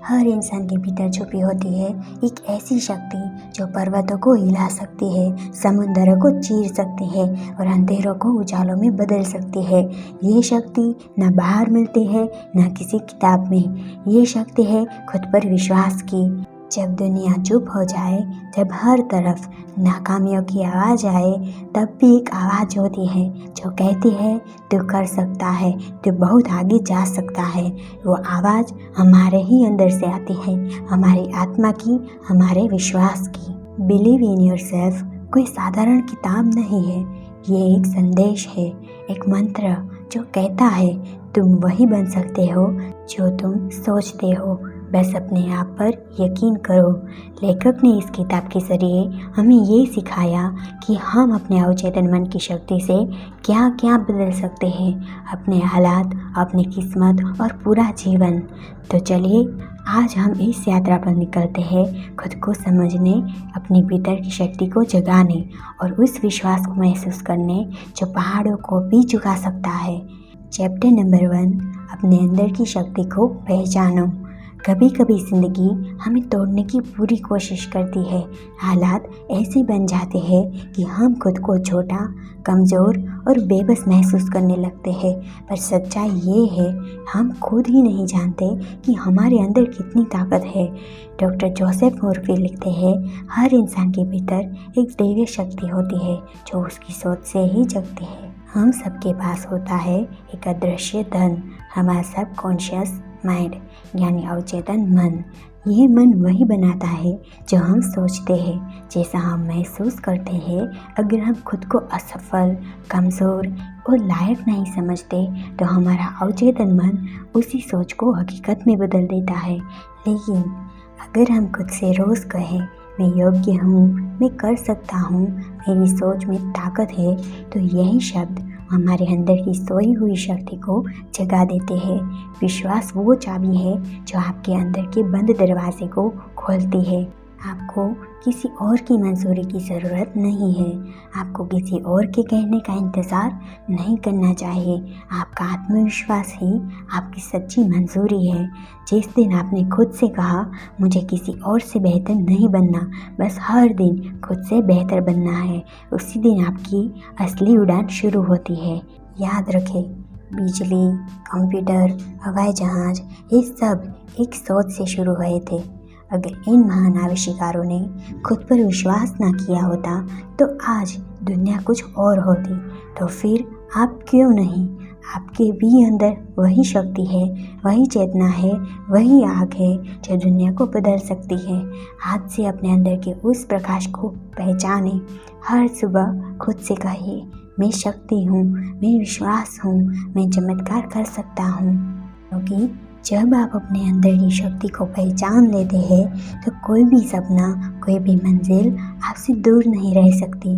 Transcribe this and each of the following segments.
हर इंसान के भीतर छुपी होती है एक ऐसी शक्ति जो पर्वतों को हिला सकती है, समुद्रों को चीर सकती है और अंधेरों को उजालों में बदल सकती है। ये शक्ति न बाहर मिलती है न किसी किताब में। ये शक्ति है खुद पर विश्वास की। जब दुनिया चुप हो जाए, जब हर तरफ नाकामियों की आवाज़ आए, तब भी एक आवाज़ होती है जो कहती है तू कर सकता है, तू बहुत आगे जा सकता है। वो आवाज़ हमारे ही अंदर से आती है, हमारी आत्मा की, हमारे विश्वास की। बिलीव इन योरसेल्फ कोई साधारण किताब नहीं है, ये एक संदेश है, एक मंत्र जो कहता है तुम वही बन सकते हो जो तुम सोचते हो, बस अपने आप पर यकीन करो। लेखक ने इस किताब के जरिए हमें ये सिखाया कि हम अपने अवचेतन मन की शक्ति से क्या क्या बदल सकते हैं, अपने हालात, अपनी किस्मत और पूरा जीवन। तो चलिए आज हम इस यात्रा पर निकलते हैं, खुद को समझने, अपनी भीतर की शक्ति को जगाने और उस विश्वास को महसूस करने जो पहाड़ों को भी झुका सकता है। चैप्टर नंबर 1, अपने अंदर की शक्ति को पहचानो। कभी कभी ज़िंदगी हमें तोड़ने की पूरी कोशिश करती है। हालात ऐसे बन जाते हैं कि हम खुद को छोटा, कमज़ोर और बेबस महसूस करने लगते हैं। पर सच्चाई ये है, हम खुद ही नहीं जानते कि हमारे अंदर कितनी ताकत है। डॉक्टर जोसेफ मोर्फी लिखते हैं, हर इंसान के भीतर एक दैवीय शक्ति होती है जो उसकी सोच से ही जगती है। हम सबके पास होता है एक अदृश्य धन, हमारा सबकॉन्शियस माइंड यानी अवचेतन मन। ये मन वही बनाता है जो हम सोचते हैं, जैसा हम महसूस करते हैं। अगर हम खुद को असफल, कमज़ोर और लायक नहीं समझते तो हमारा अवचेतन मन उसी सोच को हकीकत में बदल देता है। लेकिन अगर हम खुद से रोज़ कहें मैं योग्य हूँ, मैं कर सकता हूँ, मेरी सोच में ताकत है, तो यही शब्द हमारे अंदर की सोई हुई शक्ति को जगा देते हैं। विश्वास वो चाबी है जो आपके अंदर के बंद दरवाजे को खोलती है। आपको किसी और की मंजूरी की ज़रूरत नहीं है, आपको किसी और के कहने का इंतज़ार नहीं करना चाहिए। आपका आत्मविश्वास ही आपकी सच्ची मंजूरी है। जिस दिन आपने खुद से कहा मुझे किसी और से बेहतर नहीं बनना, बस हर दिन खुद से बेहतर बनना है, उसी दिन आपकी असली उड़ान शुरू होती है। याद रखें, बिजली, कंप्यूटर, हवाई जहाज़, ये सब एक सोच से शुरू हुए थे। अगर इन महान आविष्कारों ने खुद पर विश्वास ना किया होता तो आज दुनिया कुछ और होती। तो फिर आप क्यों नहीं? आपके भी अंदर वही शक्ति है, वही चेतना है, वही आग है जो दुनिया को बदल सकती है। आज से अपने अंदर के उस प्रकाश को पहचानें। हर सुबह खुद से कहिए मैं शक्ति हूँ, मैं विश्वास हूँ, मैं चमत्कार कर सकता हूँ। क्योंकि जब आप अपने अंदर की शक्ति को पहचान लेते हैं तो कोई भी सपना, कोई भी मंजिल आपसे दूर नहीं रह सकती।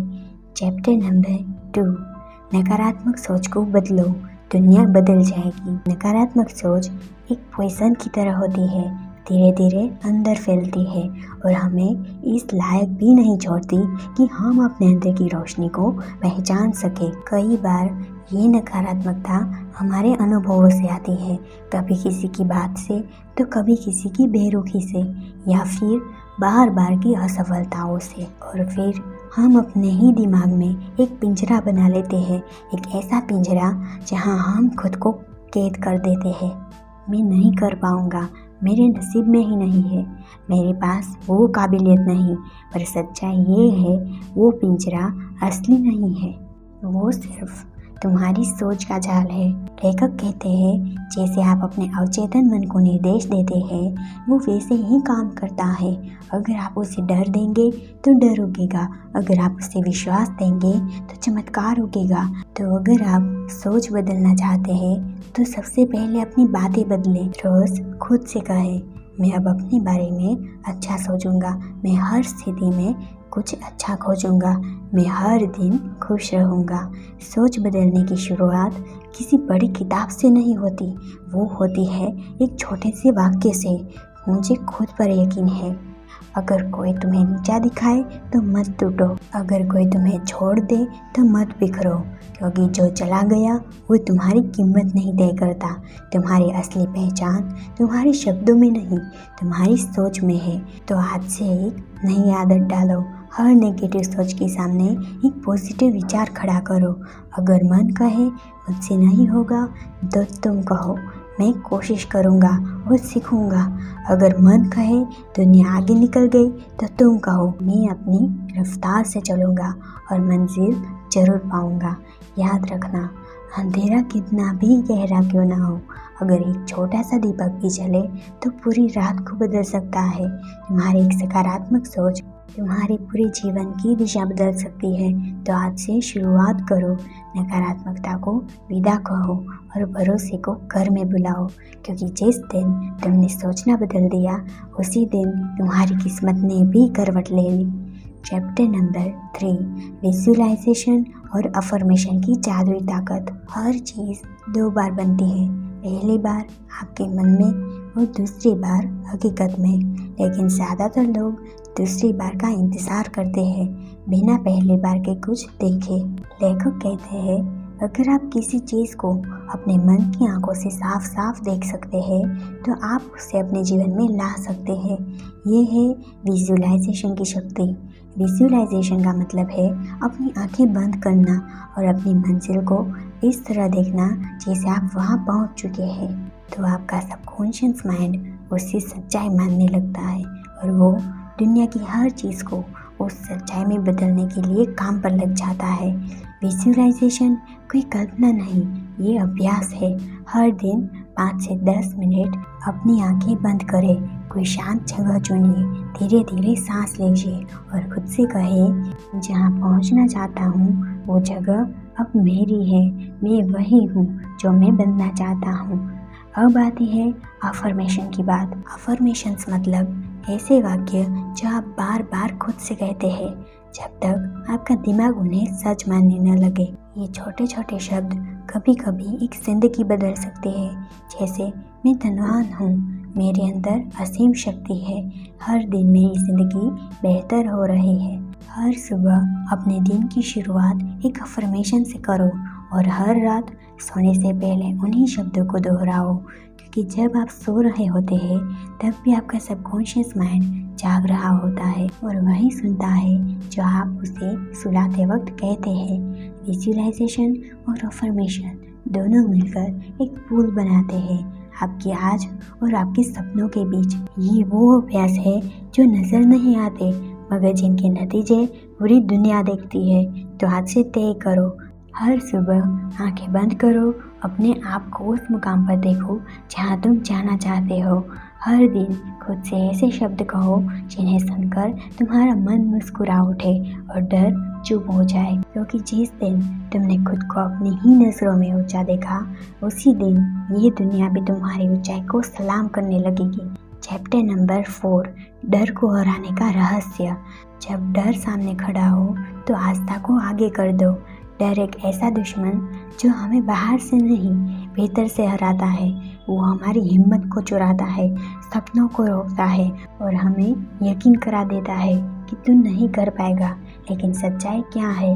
चैप्टर नंबर 2, नकारात्मक सोच को बदलो, दुनिया बदल जाएगी। नकारात्मक सोच एक पॉइजन की तरह होती है, धीरे धीरे अंदर फैलती है और हमें इस लायक भी नहीं छोड़ती कि हम अपने अंदर की रोशनी को पहचान सके। कई बार ये नकारात्मकता हमारे अनुभवों से आती है, कभी किसी की बात से तो कभी किसी की बेरुखी से या फिर बार बार की असफलताओं से। और फिर हम अपने ही दिमाग में एक पिंजरा बना लेते हैं, एक ऐसा पिंजरा जहां हम खुद को कैद कर देते हैं। मैं नहीं कर पाऊंगा, मेरे नसीब में ही नहीं है, मेरे पास वो काबिलियत नहीं। पर सच्चाई ये है, वो पिंजरा असली नहीं है, वो सिर्फ तुम्हारी सोच का जाल है। लेखक कहते हैं जैसे आप अपने अवचेतन मन को निर्देश देते हैं वो वैसे ही काम करता है। अगर आप उसे डर देंगे तो डर उगेगा, अगर आप उसे विश्वास देंगे तो चमत्कार उगेगा। तो अगर आप सोच बदलना चाहते हैं तो सबसे पहले अपनी बातें बदलें। रोज़ खुद से कहें मैं अब अपने बारे में अच्छा सोचूंगा, मैं हर स्थिति में कुछ अच्छा खोजूंगा, मैं हर दिन खुश रहूंगा। सोच बदलने की शुरुआत किसी बड़ी किताब से नहीं होती, वो होती है एक छोटे से वाक्य से। मुझे खुद पर यकीन है, अगर कोई तुम्हें नीचा दिखाए तो मत टूटो, अगर कोई तुम्हें छोड़ दे तो मत बिखरो, क्योंकि जो चला गया वो तुम्हारी कीमत नहीं तय करता। तुम्हारी असली पहचान तुम्हारे शब्दों में नहीं, तुम्हारी सोच में है। तो आज से एक नई आदत डालो, हर नेगेटिव सोच के सामने एक पॉजिटिव विचार खड़ा करो। अगर मन कहे मुझसे नहीं होगा तो तुम कहो मैं कोशिश करूँगा और सीखूँगा। अगर मन कहे दुनिया आगे निकल गई तो तुम कहो मैं अपनी रफ्तार से चलूँगा और मंजिल जरूर पाऊँगा। याद रखना, अंधेरा कितना भी गहरा क्यों ना हो, अगर एक छोटा सा दीपक भी जले तो पूरी रात को बदल सकता है। तुम्हारी एक सकारात्मक सोच तुम्हारे पूरे जीवन की दिशा बदल सकती है। तो आज से शुरुआत करो, नकारात्मकता को विदा कहो और भरोसे को घर में बुलाओ, क्योंकि जिस दिन तुमने सोचना बदल दिया उसी दिन तुम्हारी किस्मत ने भी करवट ले ली। चैप्टर नंबर 3, विजुअलाइजेशन और अफर्मेशन की जादुई ताकत। हर चीज़ 2 बार बनती है, पहली बार आपके मन में और दूसरी बार हकीकत में। लेकिन ज़्यादातर लोग दूसरी बार का इंतज़ार करते हैं बिना पहली बार के कुछ देखे। लेखक कहते हैं अगर आप किसी चीज़ को अपने मन की आंखों से साफ साफ देख सकते हैं तो आप उसे अपने जीवन में ला सकते हैं। ये है विजुअलाइजेशन की शक्ति। विजुअलाइजेशन का मतलब है अपनी आंखें बंद करना और अपनी मंजिल को इस तरह देखना जैसे आप वहाँ पहुँच चुके हैं। तो आपका सबकॉन्शियस माइंड उससे सच्चाई मानने लगता है और वो दुनिया की हर चीज़ को उस सच्चाई में बदलने के लिए काम पर लग जाता है। विजुअलाइजेशन कोई कल्पना नहीं, ये अभ्यास है। हर दिन 5 से 10 मिनट अपनी आंखें बंद करें, कोई शांत जगह चुनिए, धीरे धीरे सांस लीजिए और खुद से कहें जहाँ पहुँचना चाहता हूँ वो जगह अब मेरी है, मैं वही हूँ जो मैं बनना चाहता हूँ। अब आती है अफर्मेशन की बात। अफर्मेशंस मतलब ऐसे वाक्य जो आप बार बार खुद से कहते हैं जब तक आपका दिमाग उन्हें सच मानने न लगे। ये छोटे छोटे शब्द कभी कभी एक जिंदगी बदल सकते हैं। जैसे मैं धनवान हूँ, मेरे अंदर असीम शक्ति है, हर दिन मेरी जिंदगी बेहतर हो रही है। हर सुबह अपने दिन की शुरुआत एक अफर्मेशन से करो और हर रात सोने से पहले उन्हीं शब्दों को दोहराओ, क्योंकि जब आप सो रहे होते हैं तब भी आपका सबकॉन्शियस माइंड जाग रहा होता है और वही सुनता है जो आप उसे सुलाते वक्त कहते हैं। विजुअलाइजेशन और अफर्मेशन दोनों मिलकर एक पुल बनाते हैं आपके आज और आपके सपनों के बीच। ये वो अभ्यास है जो नज़र नहीं आते मगर जिनके नतीजे पूरी दुनिया देखती है। तो आज से तय करो, हर सुबह आंखें बंद करो, अपने आप को उस मुकाम पर देखो जहां तुम जाना चाहते हो। हर दिन खुद से ऐसे शब्द कहो जिन्हें सुनकर तुम्हारा मन मुस्कुरा उठे और डर चुप हो जाए, क्योंकि जिस दिन तुमने खुद को अपनी ही नज़रों में ऊंचा देखा उसी दिन ये दुनिया भी तुम्हारी ऊंचाई को सलाम करने लगेगी। चैप्टर नंबर 4, डर को हराने का रहस्य। जब डर सामने खड़ा हो तो आस्था को आगे कर दो। डर एक ऐसा दुश्मन जो हमें बाहर से नहीं भीतर से हराता है। वो हमारी हिम्मत को चुराता है, सपनों को रोकता है और हमें यकीन करा देता है कि तू नहीं कर पाएगा। लेकिन सच्चाई क्या है?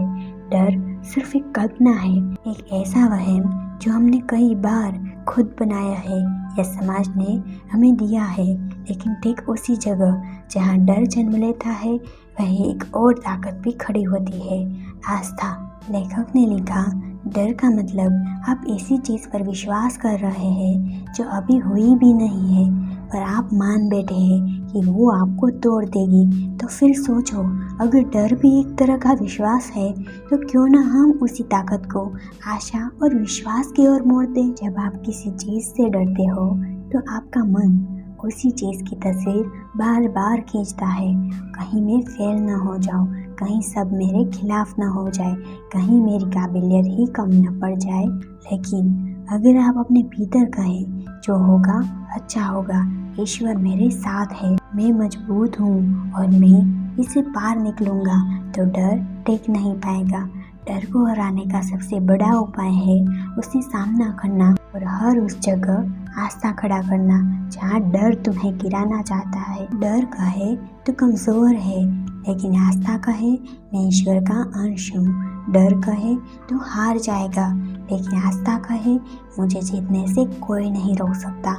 डर सिर्फ एक कल्पना है, एक ऐसा वहम जो हमने कई बार खुद बनाया है या समाज ने हमें दिया है। लेकिन ठीक उसी जगह जहाँ डर जन्म लेता है वहीं एक और ताकत भी खड़ी होती है, आस्था। लेखक ने लिखा, डर का मतलब आप ऐसी चीज़ पर विश्वास कर रहे हैं जो अभी हुई भी नहीं है, पर आप मान बैठे हैं कि वो आपको तोड़ देगी। तो फिर सोचो, अगर डर भी एक तरह का विश्वास है तो क्यों ना हम उसी ताकत को आशा और विश्वास की ओर मोड़ दें। जब आप किसी चीज़ से डरते हो तो आपका मन उसी चीज़ की तस्वीर बार बार खींचता है। कहीं मैं फेल ना हो जाऊं, कहीं सब मेरे खिलाफ ना हो जाए, कहीं मेरी काबिलियत ही कम न पड़ जाए। लेकिन अगर आप अपने भीतर कहें जो होगा अच्छा होगा, ईश्वर मेरे साथ है, मैं मजबूत हूँ और मैं इसे पार निकलूँगा, तो डर टिक नहीं पाएगा। डर को हराने का सबसे बड़ा उपाय है उसे सामना करना और हर उस जगह आस्था खड़ा करना जहाँ डर तुम्हें गिराना चाहता है। डर कहे तो कमज़ोर है, लेकिन आस्था कहे मैं ईश्वर का अंश हूँ। डर कहे तो हार जाएगा, लेकिन आस्था कहे मुझे जीतने से कोई नहीं रोक सकता।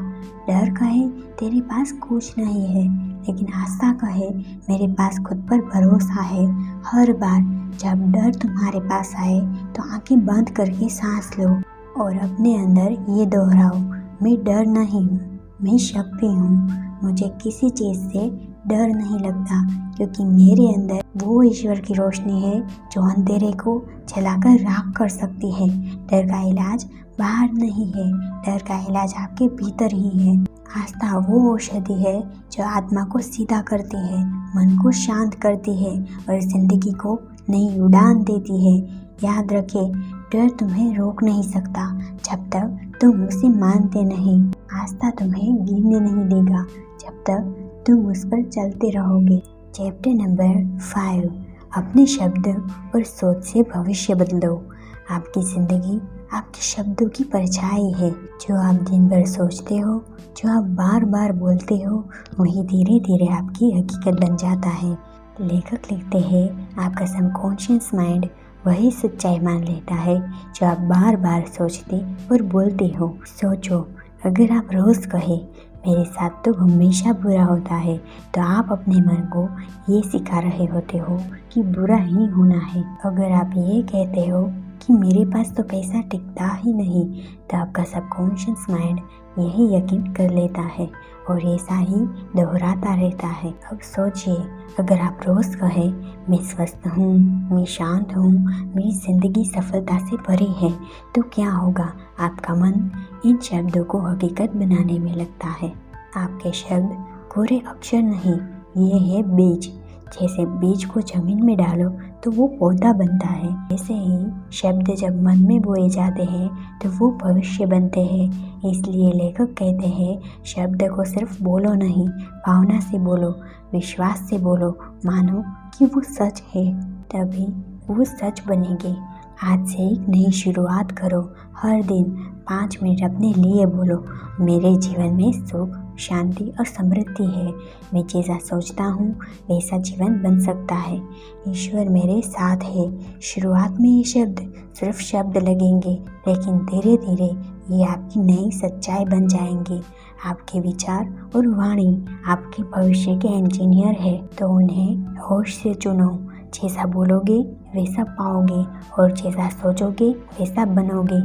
डर कहे तेरे पास कुछ नहीं है, लेकिन आस्था कहे मेरे पास खुद पर भरोसा है। हर बार जब डर तुम्हारे पास आए तो आंखें बंद करके सांस लो और अपने अंदर ये दोहराओ, मैं डर नहीं हूँ, मैं शक्ति हूँ। मुझे किसी चीज़ से डर नहीं लगता, क्योंकि मेरे अंदर वो ईश्वर की रोशनी है जो अंधेरे को जलाकर राख कर सकती है। डर का इलाज बाहर नहीं है, डर का इलाज आपके भीतर ही है। आस्था वो औषधि है जो आत्मा को सीधा करती है, मन को शांत करती है और जिंदगी को नई उड़ान देती है। याद रखें, डर तुम्हें रोक नहीं सकता जब तक तुम उसे मानते नहीं। आस्था तुम्हें गिरने नहीं देगा जब तक तुम उस पर चलते रहोगे। चैप्टर नंबर 5, अपने शब्द और सोच से भविष्य बदलो। आपकी ज़िंदगी आपके शब्दों की परछाई है। जो आप दिन भर सोचते हो, जो आप बार बार बोलते हो, वही धीरे धीरे आपकी हकीकत बन जाता है। लेखक लिखते हैं, आपका सबकॉन्शियस माइंड वही सच्चाई मान लेता है जो आप बार बार सोचते और बोलते हो। सोचो, अगर आप रोज़ कहे मेरे साथ तो हमेशा बुरा होता है, तो आप अपने मन को ये सिखा रहे होते हो कि बुरा ही होना है। अगर आप ये कहते हो कि मेरे पास तो पैसा टिकता ही नहीं, तो आपका सबकॉन्शियस माइंड यही यकीन कर लेता है और ऐसा ही दोहराता रहता है। अब सोचिए, अगर आप रोज़ कहें मैं स्वस्थ हूँ, मैं शांत हूँ, मेरी ज़िंदगी सफलता से भरी है, तो क्या होगा? आपका मन इन शब्दों को हकीकत बनाने में लगता है। आपके शब्द कोरे अक्षर नहीं, ये है बीज। जैसे बीज को जमीन में डालो तो वो पौधा बनता है, ऐसे ही शब्द जब मन में बोए जाते हैं तो वो भविष्य बनते हैं। इसलिए लेखक कहते हैं, शब्द को सिर्फ बोलो नहीं, भावना से बोलो, विश्वास से बोलो, मानो कि वो सच है, तभी वो सच बनेगी। आज से एक नई शुरुआत करो। हर दिन 5 मिनट अपने लिए बोलो, मेरे जीवन में सुख, शांति और समृद्धि है। मैं जैसा सोचता हूँ वैसा जीवन बन सकता है। ईश्वर मेरे साथ है। शुरुआत में ये शब्द सिर्फ शब्द लगेंगे, लेकिन धीरे धीरे ये आपकी नई सच्चाई बन जाएंगे। आपके विचार और वाणी आपके भविष्य के इंजीनियर है, तो उन्हें होश से चुनो। जैसा बोलोगे वैसा पाओगे और जैसा सोचोगे वैसा बनोगे।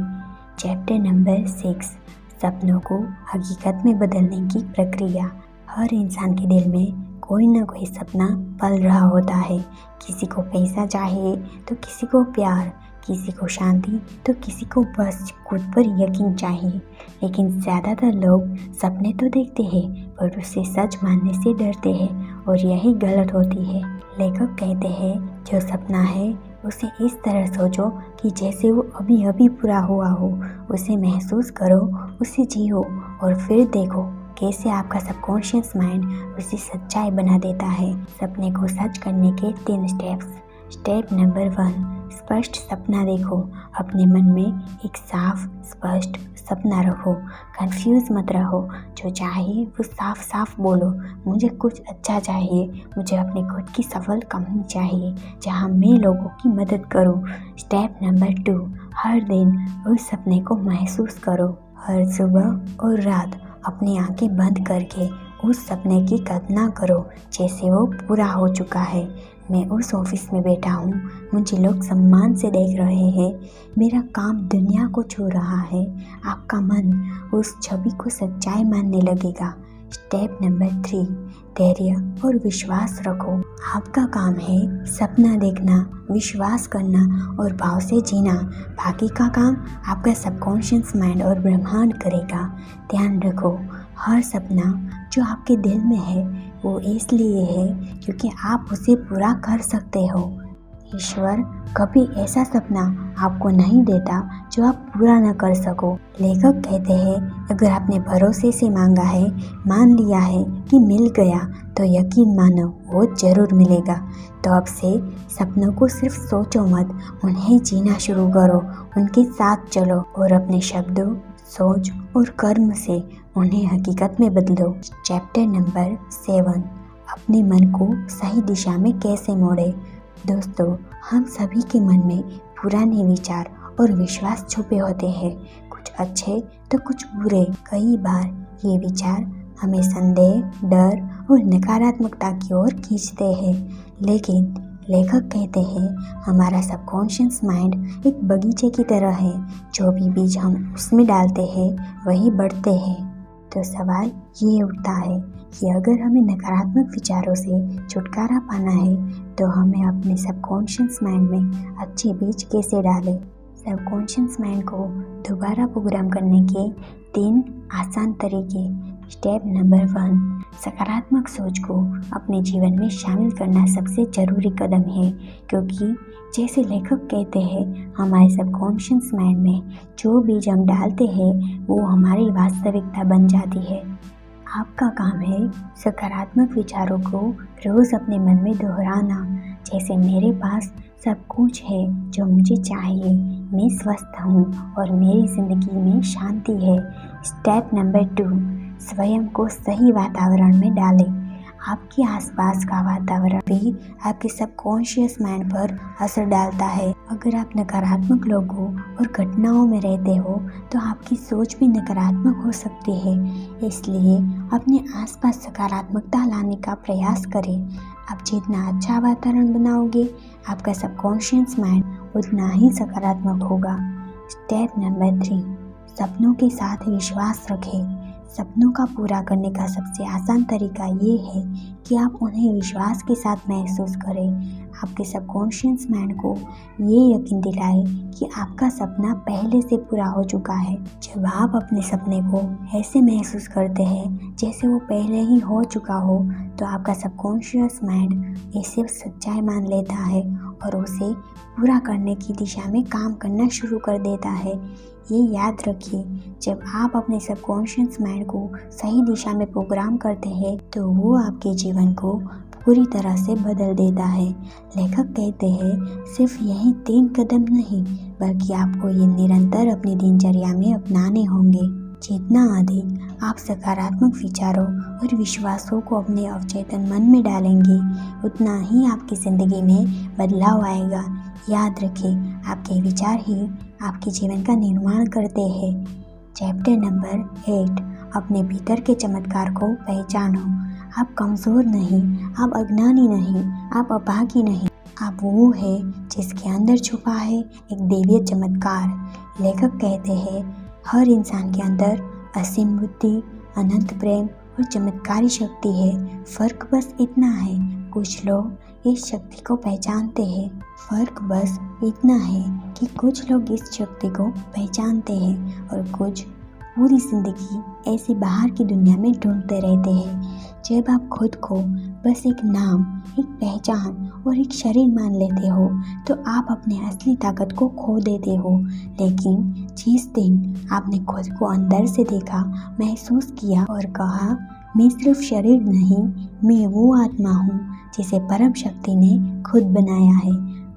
चैप्टर नंबर 6, सपनों को हकीकत में बदलने की प्रक्रिया। हर इंसान के दिल में कोई ना कोई सपना पल रहा होता है। किसी को पैसा चाहिए तो किसी को प्यार, किसी को शांति तो किसी को बस खुद पर यकीन चाहिए। लेकिन ज़्यादातर लोग सपने तो देखते हैं पर उसे सच मानने से डरते हैं, और यही गलत होती है। लेखक कहते हैं, जो सपना है उसे इस तरह सोचो कि जैसे वो अभी अभी पूरा हुआ हो। उसे महसूस करो, उसे जियो और फिर देखो कैसे आपका सबकॉन्शियस माइंड उसे सच्चाई बना देता है। सपने को सच करने के 3 स्टेप्स। स्टेप नंबर 1, स्पष्ट सपना देखो। अपने मन में एक साफ स्पष्ट सपना रखो। कंफ्यूज मत रहो, जो चाहिए वो साफ साफ बोलो। मुझे कुछ अच्छा चाहिए, मुझे अपनी खुद की सफल कंपनी चाहिए जहां मैं लोगों की मदद करूं। स्टेप नंबर 2, हर दिन उस सपने को महसूस करो। हर सुबह और रात अपनी आंखें बंद करके उस सपने की कल्पना करो जैसे वो पूरा हो चुका है। मैं उस ऑफिस में बैठा हूँ, मुझे लोग सम्मान से देख रहे हैं, मेरा काम दुनिया को छू रहा है। आपका मन उस छवि को सच्चाई मानने लगेगा। स्टेप नंबर 3, धैर्य और विश्वास रखो। आपका काम है सपना देखना, विश्वास करना और भाव से जीना। बाकी का काम आपका सबकॉन्शियस माइंड और ब्रह्मांड करेगा। ध्यान रखो, हर सपना जो आपके दिल में है वो इसलिए है क्योंकि आप उसे पूरा कर सकते हो। ईश्वर कभी ऐसा सपना आपको नहीं देता जो आप पूरा न कर सको। लेखक कहते हैं, अगर आपने भरोसे से मांगा है, मान लिया है कि मिल गया, तो यकीन मानो वो जरूर मिलेगा। तो अब से सपनों को सिर्फ सोचो मत, उन्हें जीना शुरू करो, उनके साथ चलो और अपने शब्दों, सोच और कर्म से उन्हें हकीकत में बदलो। चैप्टर नंबर 7, अपने मन को सही दिशा में कैसे मोड़े। दोस्तों, हम सभी के मन में पुराने विचार और विश्वास छुपे होते हैं, कुछ अच्छे तो कुछ बुरे। कई बार ये विचार हमें संदेह, डर और नकारात्मकता की ओर खींचते हैं, लेकिन लेखक कहते हैं हमारा सबकॉन्शियस माइंड एक बगीचे की तरह है, जो भी बीज हम उसमें डालते हैं वही बढ़ते हैं। तो सवाल ये उठता है कि अगर हमें नकारात्मक विचारों से छुटकारा पाना है तो हमें अपने सबकॉन्शियस माइंड में अच्छे बीज कैसे डालें। सबकॉन्शियस माइंड को दोबारा प्रोग्राम करने के 3 आसान तरीके। स्टेप नंबर 1, सकारात्मक सोच को अपने जीवन में शामिल करना सबसे ज़रूरी कदम है, क्योंकि जैसे लेखक कहते हैं हमारे सबकॉन्शियस माइंड में जो बीज हम डालते हैं वो हमारी वास्तविकता बन जाती है। आपका काम है सकारात्मक विचारों को रोज़ अपने मन में दोहराना, जैसे मेरे पास सब कुछ है जो मुझे चाहिए, मैं स्वस्थ हूँ और मेरी ज़िंदगी में शांति है। स्टेप नंबर 2, स्वयं को सही वातावरण में डालें। आपके आसपास का वातावरण भी आपके सबकॉन्शियस माइंड पर असर डालता है। अगर आप नकारात्मक लोगों और घटनाओं में रहते हो तो आपकी सोच भी नकारात्मक हो सकती है, इसलिए अपने आसपास सकारात्मकता लाने का प्रयास करें। आप जितना अच्छा वातावरण बनाओगे आपका सबकॉन्शियस माइंड उतना ही सकारात्मक होगा। स्टेप नंबर 3, सपनों के साथ विश्वास रखें। सपनों का पूरा करने का सबसे आसान तरीका ये है कि आप उन्हें विश्वास के साथ महसूस करें। आपके सबकॉन्शियस माइंड को ये यकीन दिलाएं कि आपका सपना पहले से पूरा हो चुका है। जब आप अपने सपने को ऐसे महसूस करते हैं जैसे वो पहले ही हो चुका हो, तो आपका सबकॉन्शियस माइंड इसे सच्चाई मान लेता है और उसे पूरा करने की दिशा में काम करना शुरू कर देता है। ये याद रखिए, जब आप अपने सबकॉन्शियस माइंड को सही दिशा में प्रोग्राम करते हैं तो वो आपके जीवन को पूरी तरह से बदल देता है। लेखक कहते हैं सिर्फ यही 3 कदम नहीं, बल्कि आपको ये निरंतर अपनी दिनचर्या में अपनाने होंगे। जितना अधिक आप सकारात्मक विचारों और विश्वासों को अपने अवचेतन मन में डालेंगे, उतना ही आपकी ज़िंदगी में बदलाव आएगा। याद रखें, आपके विचार ही आपके जीवन का निर्माण करते हैं। चैप्टर नंबर 8, अपने भीतर के चमत्कार को पहचानो। आप कमज़ोर नहीं, आप अज्ञानी नहीं, आप अभागी नहीं, आप वो है जिसके अंदर छुपा है एक दैवीय चमत्कार। लेखक कहते हैं हर इंसान के अंदर असीम बुद्धि, अनंत प्रेम और चमत्कारी शक्ति है। फ़र्क बस इतना है, कुछ लोग इस शक्ति को पहचानते हैं। फ़र्क बस इतना है कि कुछ लोग इस शक्ति को पहचानते हैं और कुछ पूरी ज़िंदगी ऐसी बाहर की दुनिया में ढूंढते रहते हैं। जब आप खुद को बस एक नाम, एक पहचान और एक शरीर मान लेते हो तो आप अपने असली ताकत को खो देते हो। लेकिन जिस दिन आपने खुद को अंदर से देखा, महसूस किया और कहा मैं सिर्फ शरीर नहीं, मैं वो आत्मा हूँ जिसे परम शक्ति ने खुद बनाया है,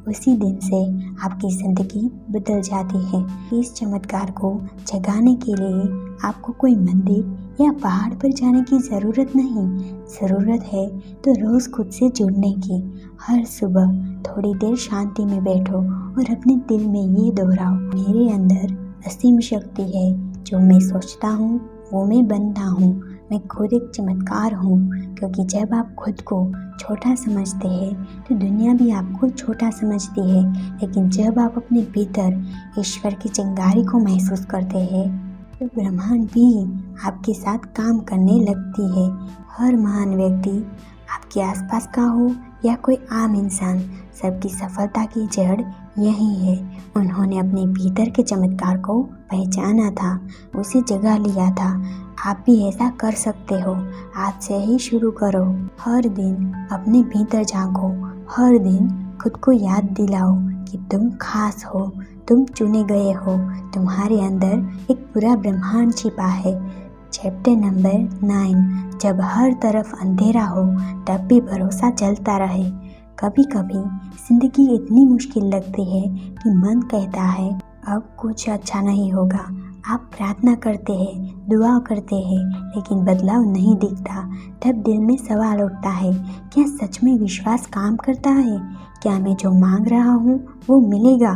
उसी दिन से आपकी ज़िंदगी बदल जाती है। इस चमत्कार को जगाने के लिए आपको कोई मंदिर या पहाड़ पर जाने की ज़रूरत नहीं, ज़रूरत है तो रोज़ खुद से जुड़ने की। हर सुबह थोड़ी देर शांति में बैठो और अपने दिल में ये दोहराओ, मेरे अंदर असीम शक्ति है, जो मैं सोचता हूँ वो मैं बनता हूँ, मैं खुद एक चमत्कार हूँ। क्योंकि जब आप खुद को छोटा समझते हैं तो दुनिया भी आपको छोटा समझती है, लेकिन जब आप अपने भीतर ईश्वर की चिंगारी को महसूस करते हैं तो ब्रह्मांड भी आपके साथ काम करने लगती है। हर महान व्यक्ति आपके आसपास का हो या कोई आम इंसान, सबकी सफलता की जड़ यही है। उन्होंने अपने भीतर के चमत्कार को पहचाना था, उसे जगा लिया था। आप भी ऐसा कर सकते हो, आज से ही शुरू करो। हर दिन अपने भीतर झांको, हर दिन खुद को याद दिलाओ कि तुम खास हो, तुम चुने गए हो, तुम्हारे अंदर एक पूरा ब्रह्मांड छिपा है। चैप्टर नंबर 9, जब हर तरफ अंधेरा हो तब भी भरोसा चलता रहे। कभी कभी ज़िंदगी इतनी मुश्किल लगती है कि मन कहता है अब कुछ अच्छा नहीं होगा, आप प्रार्थना करते हैं, दुआ करते हैं, लेकिन बदलाव नहीं दिखता। तब दिल में सवाल उठता है, क्या सच में विश्वास काम करता है? क्या मैं जो मांग रहा हूँ वो मिलेगा?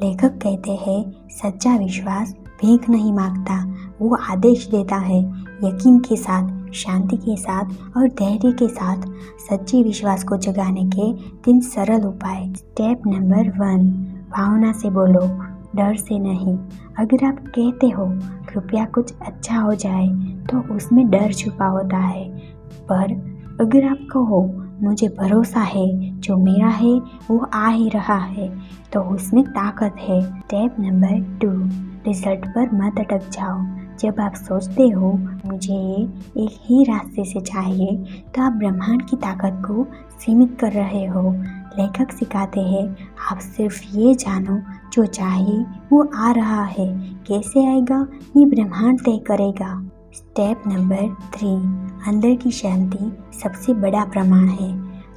लेखक कहते हैं, सच्चा विश्वास भीख नहीं मांगता, वो आदेश देता है। यकीन के साथ, शांति के साथ और धैर्य के साथ सच्चे विश्वास को जगाने के 3 सरल उपाय। स्टेप नंबर 1, भावना से बोलो, डर से नहीं। अगर आप कहते हो कृपया कुछ अच्छा हो जाए, तो उसमें डर छुपा होता है। पर अगर आप कहो मुझे भरोसा है, जो मेरा है वो आ ही रहा है, तो उसमें ताकत है। स्टेप नंबर 2, रिजल्ट पर मत अटक जाओ। जब आप सोचते हो मुझे ये एक ही रास्ते से चाहिए, तो आप ब्रह्मांड की ताकत को सीमित कर रहे हो। लेखक सिखाते हैं, आप सिर्फ ये जानो जो चाहिए वो आ रहा है, कैसे आएगा ये ब्रह्मांड तय करेगा। स्टेप नंबर 3, अंदर की शांति सबसे बड़ा प्रमाण है।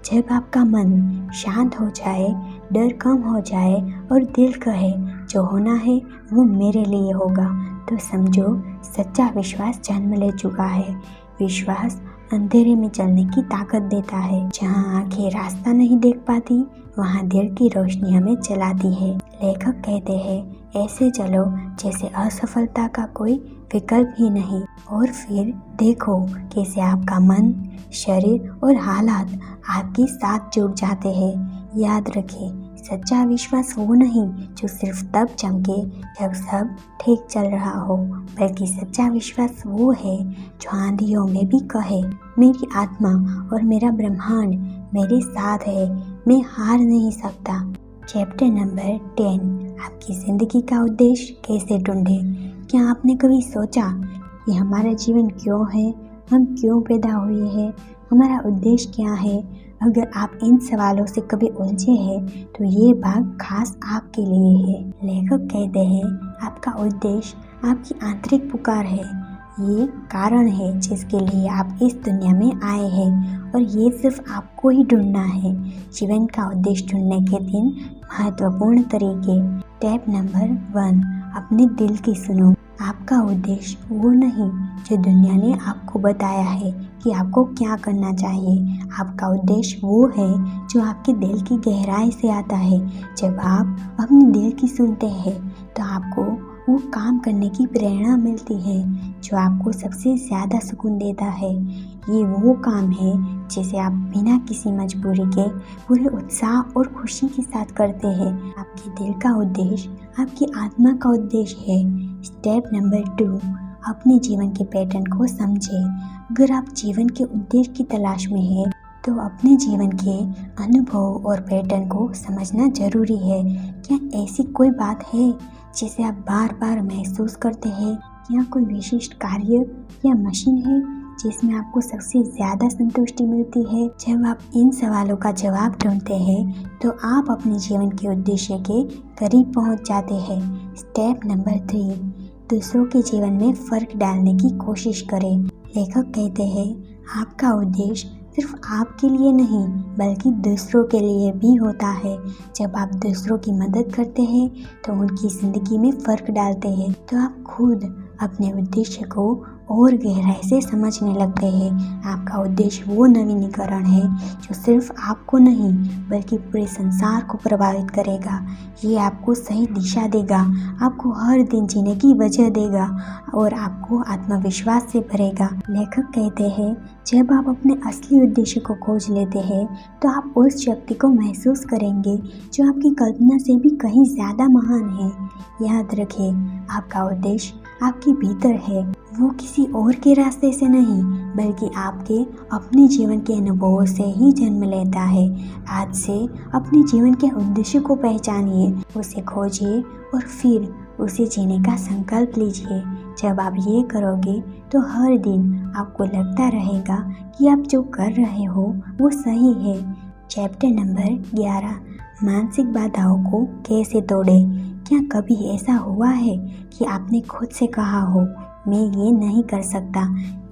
जब आपका मन शांत हो जाए, डर कम हो जाए और दिल कहे जो होना है वो मेरे लिए होगा, तो समझो सच्चा विश्वास जन्म ले चुका है। विश्वास अंधेरे में चलने की ताकत देता है। जहाँ आंखें रास्ता नहीं देख पाती, वहाँ दिल की रोशनी हमें चलाती है। लेखक कहते हैं, ऐसे चलो जैसे असफलता का कोई विकल्प ही नहीं। और फिर देखो कैसे आपका मन, शरीर और हालात आपके साथ जुड़ जाते हैं। याद रखें, सच्चा विश्वास वो नहीं जो सिर्फ तब चमके जब सब ठीक चल रहा हो, बल्कि सच्चा विश्वास वो है जो आंधियों में भी कहे, मेरी आत्मा और मेरा ब्रह्मांड मेरे साथ है, मैं हार नहीं सकता। चैप्टर नंबर 10, आपकी ज़िंदगी का उद्देश्य कैसे ढूंढें। क्या आपने कभी सोचा कि हमारा जीवन क्यों है, हम क्यों पैदा हुए हैं, हमारा उद्देश्य क्या है? अगर आप इन सवालों से कभी उलझे हैं, तो ये भाग खास आपके लिए है। लेखक कहते हैं, आपका उद्देश्य आपकी आंतरिक पुकार है। ये कारण है जिसके लिए आप इस दुनिया में आए हैं, और ये सिर्फ आपको ही ढूंढना है। जीवन का उद्देश्य ढूंढने के 3 महत्वपूर्ण तरीके। स्टेप नंबर 1, अपने दिल की सुनो। आपका उद्देश्य वो नहीं जो दुनिया ने आपको बताया है कि आपको क्या करना चाहिए। आपका उद्देश्य वो है जो आपके दिल की गहराई से आता है। जब आप अपने दिल की सुनते हैं, तो आपको वो काम करने की प्रेरणा मिलती है जो आपको सबसे ज़्यादा सुकून देता है। ये वो काम है जिसे आप बिना किसी मजबूरी के पूरे उत्साह और खुशी के साथ करते हैं। आपके दिल का उद्देश्य आपकी आत्मा का उद्देश्य है। स्टेप नंबर 2, अपने जीवन के पैटर्न को समझें। अगर आप जीवन के उद्देश्य की तलाश में हैं, तो अपने जीवन के अनुभव और पैटर्न को समझना जरूरी है। क्या ऐसी कोई बात है जिसे आप बार बार महसूस करते हैं? क्या कोई विशिष्ट कार्य या मशीन है जिसमें आपको सबसे ज़्यादा संतुष्टि मिलती है? जब आप इन सवालों का जवाब ढूंढते हैं, तो आप अपने जीवन के उद्देश्य के करीब पहुंच जाते हैं। स्टेप नंबर 3, दूसरों के जीवन में फ़र्क डालने की कोशिश करें। लेखक कहते हैं, आपका उद्देश्य सिर्फ आपके लिए नहीं, बल्कि दूसरों के लिए भी होता है। जब आप दूसरों की मदद करते हैं, तो उनकी ज़िंदगी में फ़र्क डालते हैं, तो आप खुद अपने उद्देश्य को और गहराई से समझने लगते हैं। आपका उद्देश्य वो नवीनीकरण है जो सिर्फ आपको नहीं, बल्कि पूरे संसार को प्रभावित करेगा। ये आपको सही दिशा देगा, आपको हर दिन जीने की वजह देगा और आपको आत्मविश्वास से भरेगा। लेखक कहते हैं, जब आप अपने असली उद्देश्य को खोज लेते हैं, तो आप उस शक्ति को महसूस करेंगे जो आपकी कल्पना से भी कहीं ज़्यादा महान है। याद रखें, आपका उद्देश्य आपके भीतर है, वो किसी और के रास्ते से नहीं, बल्कि आपके अपने जीवन के अनुभवों से ही जन्म लेता है। आज से अपने जीवन के उद्देश्य को पहचानिए, उसे खोजिए और फिर उसे जीने का संकल्प लीजिए। जब आप ये करोगे, तो हर दिन आपको लगता रहेगा कि आप जो कर रहे हो वो सही है। चैप्टर नंबर 11, मानसिक बाधाओं को कैसे तोड़ें। क्या कभी ऐसा हुआ है कि आपने खुद से कहा हो, मैं ये नहीं कर सकता,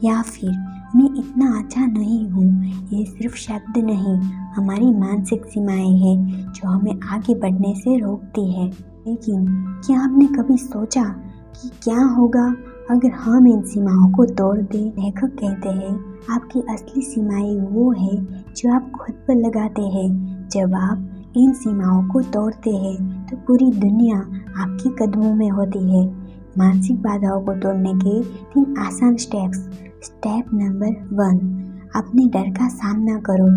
या फिर मैं इतना अच्छा नहीं हूँ? ये सिर्फ शब्द नहीं, हमारी मानसिक सीमाएं हैं जो हमें आगे बढ़ने से रोकती है। लेकिन क्या आपने कभी सोचा कि क्या होगा अगर हम इन सीमाओं को तोड़ दें। लेखक कहते हैं, आपकी असली सीमाएं वो है जो आप खुद पर लगाते हैं। जब आप इन सीमाओं को तोड़ते हैं तो पूरी दुनिया आपके कदमों में होती है। मानसिक बाधाओं को तोड़ने के 3 आसान स्टेप्स। स्टेप नंबर 1, अपने डर का सामना करो।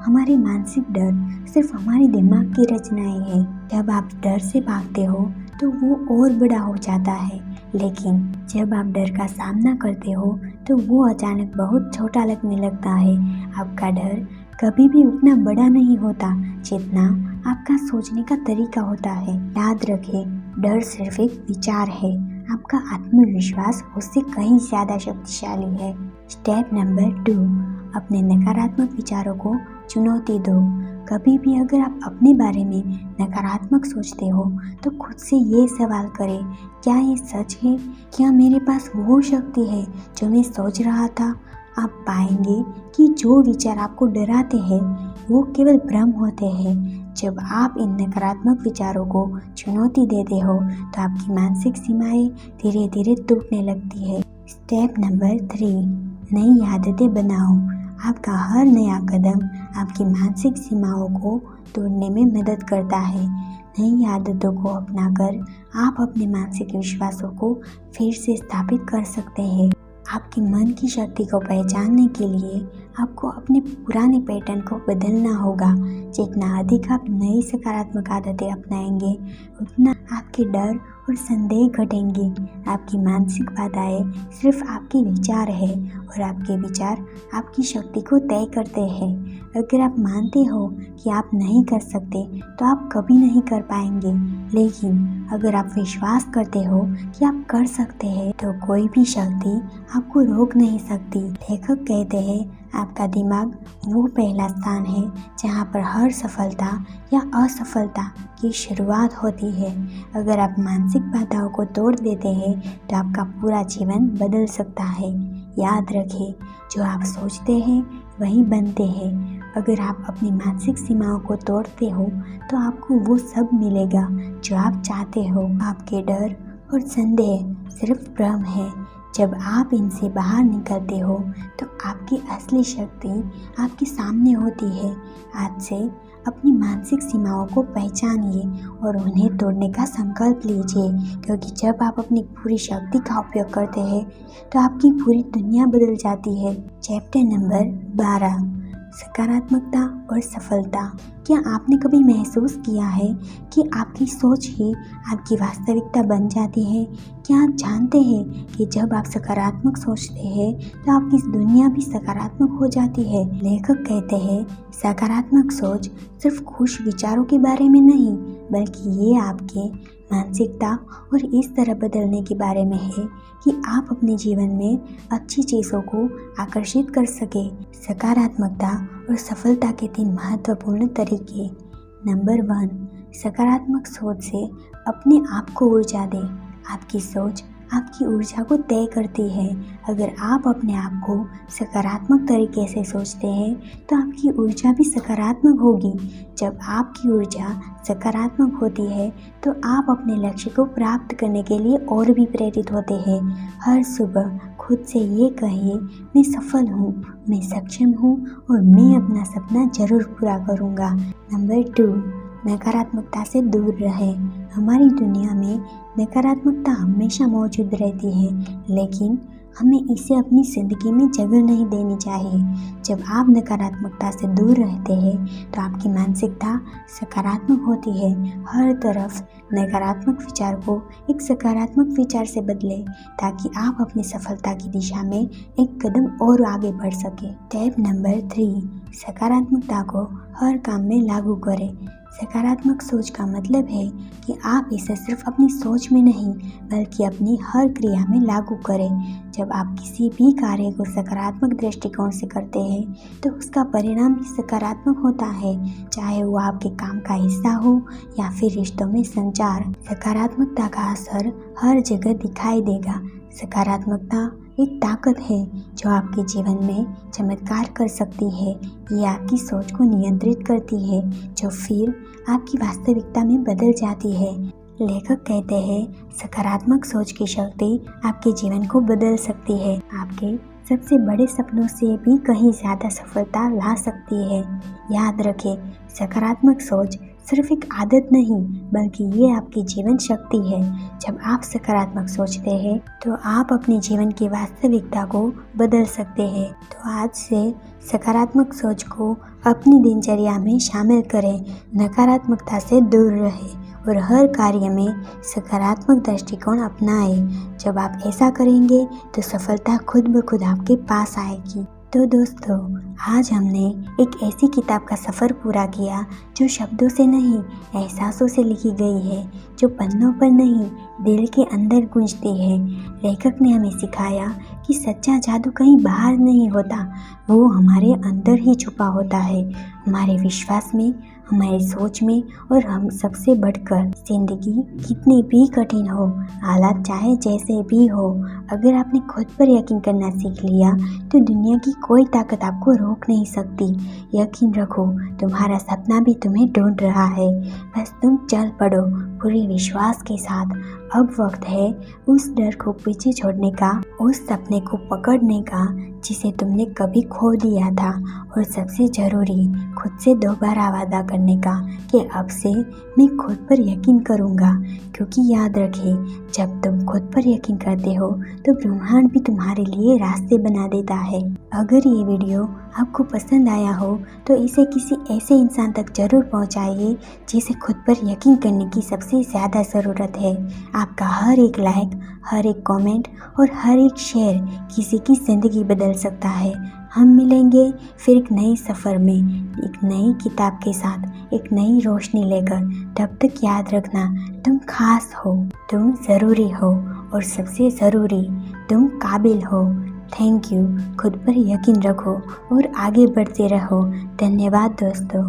हमारे मानसिक डर सिर्फ हमारे दिमाग की रचनाएं हैं। जब आप डर से भागते हो तो वो और बड़ा हो जाता है, लेकिन जब आप डर का सामना करते हो तो वो अचानक बहुत छोटा लगने लगता है। आपका डर कभी भी उतना बड़ा नहीं होता जितना आपका सोचने का तरीका होता है। याद रखें, डर सिर्फ एक विचार है, आपका आत्मविश्वास उससे कहीं ज़्यादा शक्तिशाली है। स्टेप नंबर 2, अपने नकारात्मक विचारों को चुनौती दो। कभी भी अगर आप अपने बारे में नकारात्मक सोचते हो तो खुद से ये सवाल करें, क्या ये सच है? क्या मेरे पास वो शक्ति है जो मैं सोच रहा था? आप पाएंगे कि जो विचार आपको डराते हैं वो केवल भ्रम होते हैं। जब आप इन नकारात्मक विचारों को चुनौती देते हो तो आपकी मानसिक सीमाएं धीरे धीरे टूटने लगती है। स्टेप नंबर 3, नई आदतें बनाओ। आपका हर नया कदम आपकी मानसिक सीमाओं को तोड़ने में मदद करता है। नई आदतों को अपनाकर आप अपने मानसिक विश्वासों को फिर से स्थापित कर सकते हैं। आपके मन की शक्ति को पहचानने के लिए आपको अपने पुराने पैटर्न को बदलना होगा। जितना अधिक आप नई सकारात्मक आदतें अपनाएंगे, उतना आपके डर और संदेह घटेंगे। आपकी मानसिक बाधाएं सिर्फ आपके विचार है और आपके विचार आपकी शक्ति को तय करते हैं। अगर आप मानते हो कि आप नहीं कर सकते तो आप कभी नहीं कर पाएंगे, लेकिन अगर आप विश्वास करते हो कि आप कर सकते हैं तो कोई भी शक्ति आपको रोक नहीं सकती। लेखक कहते हैं, आपका दिमाग वो पहला स्थान है जहाँ पर हर सफलता या असफलता की शुरुआत होती है। अगर आप मानसिक बाधाओं को तोड़ देते हैं तो आपका पूरा जीवन बदल सकता है। याद रखें, जो आप सोचते हैं वही बनते हैं। अगर आप अपनी मानसिक सीमाओं को तोड़ते हो तो आपको वो सब मिलेगा जो आप चाहते हो। आपके डर और संदेह सिर्फ भ्रम है। जब आप इनसे बाहर निकलते हो तो आपकी असली शक्ति आपके सामने होती है। आज से अपनी मानसिक सीमाओं को पहचानिए और उन्हें तोड़ने का संकल्प लीजिए, क्योंकि जब आप अपनी पूरी शक्ति का उपयोग करते हैं तो आपकी पूरी दुनिया बदल जाती है। चैप्टर नंबर 12, सकारात्मकता और सफलता। क्या आपने कभी महसूस किया है कि आपकी सोच ही आपकी वास्तविकता बन जाती है? क्या आप जानते हैं कि जब आप सकारात्मक सोचते हैं तो आपकी दुनिया भी सकारात्मक हो जाती है? लेखक कहते हैं, सकारात्मक सोच सिर्फ खुश विचारों के बारे में नहीं, बल्कि ये आपके मानसिकता और इस तरह बदलने के बारे में है कि आप अपने जीवन में अच्छी चीज़ों को आकर्षित कर सके। सकारात्मकता और सफलता के 3 महत्वपूर्ण तरीके। नंबर 1, सकारात्मक सोच से अपने आप को ऊर्जा दें। आपकी सोच आपकी ऊर्जा को तय करती है। अगर आप अपने आप को सकारात्मक तरीके से सोचते हैं तो आपकी ऊर्जा भी सकारात्मक होगी। जब आपकी ऊर्जा सकारात्मक होती है तो आप अपने लक्ष्य को प्राप्त करने के लिए और भी प्रेरित होते हैं। हर सुबह खुद से ये कहिए, मैं सफल हूँ, मैं सक्षम हूँ और मैं अपना सपना जरूर पूरा करूँगा। नंबर 2, नकारात्मकता से दूर रहें। हमारी दुनिया में नकारात्मकता हमेशा मौजूद रहती है, लेकिन हमें इसे अपनी ज़िंदगी में जगह नहीं देनी चाहिए। जब आप नकारात्मकता से दूर रहते हैं तो आपकी मानसिकता सकारात्मक होती है। हर तरफ नकारात्मक विचार को एक सकारात्मक विचार से बदलें ताकि आप अपनी सफलता की दिशा में एक कदम और आगे बढ़ सकें। स्टेप नंबर 3, सकारात्मकता को हर काम में लागू करें। सकारात्मक सोच का मतलब है कि आप इसे सिर्फ अपनी सोच में नहीं बल्कि अपनी हर क्रिया में लागू करें। जब आप किसी भी कार्य को सकारात्मक दृष्टिकोण से करते हैं तो उसका परिणाम भी सकारात्मक होता है, चाहे वो आपके काम का हिस्सा हो या फिर रिश्तों में संचार। सकारात्मकता का असर हर जगह दिखाई देगा। सकारात्मकता एक ताकत है जो आपके जीवन में चमत्कार कर सकती है। ये आपकी सोच को नियंत्रित करती है जो फिर आपकी वास्तविकता में बदल जाती है। लेखक कहते हैं सकारात्मक सोच की शक्ति आपके जीवन को बदल सकती है, आपके सबसे बड़े सपनों से भी कहीं ज़्यादा सफलता ला सकती है। याद रखें, सकारात्मक सोच सिर्फ एक आदत नहीं बल्कि ये आपकी जीवन शक्ति है। जब आप सकारात्मक सोचते हैं तो आप अपने जीवन की वास्तविकता को बदल सकते हैं। तो आज से सकारात्मक सोच को अपनी दिनचर्या में शामिल करें, नकारात्मकता से दूर रहें और हर कार्य में सकारात्मक दृष्टिकोण अपनाएं। जब आप ऐसा करेंगे तो सफलता खुद ब खुद आपके पास आएगी। तो दोस्तों, आज हमने एक ऐसी किताब का सफ़र पूरा किया जो शब्दों से नहीं, एहसासों से लिखी गई है, जो पन्नों पर नहीं, दिल के अंदर गूंजती है। लेखक ने हमें सिखाया कि सच्चा जादू कहीं बाहर नहीं होता, वो हमारे अंदर ही छुपा होता है, हमारे विश्वास में, हमारी सोच में और हम सबसे बढ़कर। जिंदगी कितनी भी कठिन हो, हालात चाहे जैसे भी हो, अगर आपने खुद पर यकीन करना सीख लिया तो दुनिया की कोई ताकत आपको रोक नहीं सकती। यकीन रखो, तुम्हारा सपना भी तुम्हें ढूंढ रहा है, बस तुम चल पड़ो पूरे विश्वास के साथ। अब वक्त है उस डर को पीछे छोड़ने का, उस सपने को पकड़ने का जिसे तुमने कभी खो दिया था, और सबसे ज़रूरी खुद से दोबारा वादा करने का कि अब से मैं खुद पर यकीन करूँगा। क्योंकि याद रखें, जब तुम खुद पर यकीन करते हो तो ब्रह्मांड भी तुम्हारे लिए रास्ते बना देता है। अगर ये वीडियो आपको पसंद आया हो तो इसे किसी ऐसे इंसान तक ज़रूर पहुँचाइए जिसे खुद पर यकीन करने की सबसे ज़्यादा ज़रूरत है। आपका हर एक लाइक, हर एक कमेंट और हर एक शेयर किसी की ज़िंदगी बदल सकता है। हम मिलेंगे फिर एक नए सफ़र में, एक नई किताब के साथ, एक नई रोशनी लेकर। तब तक याद रखना, तुम खास हो, तुम ज़रूरी हो और सबसे ज़रूरी, तुम काबिल हो। Thank you. खुद पर यकीन रखो और आगे बढ़ते रहो। धन्यवाद दोस्तों।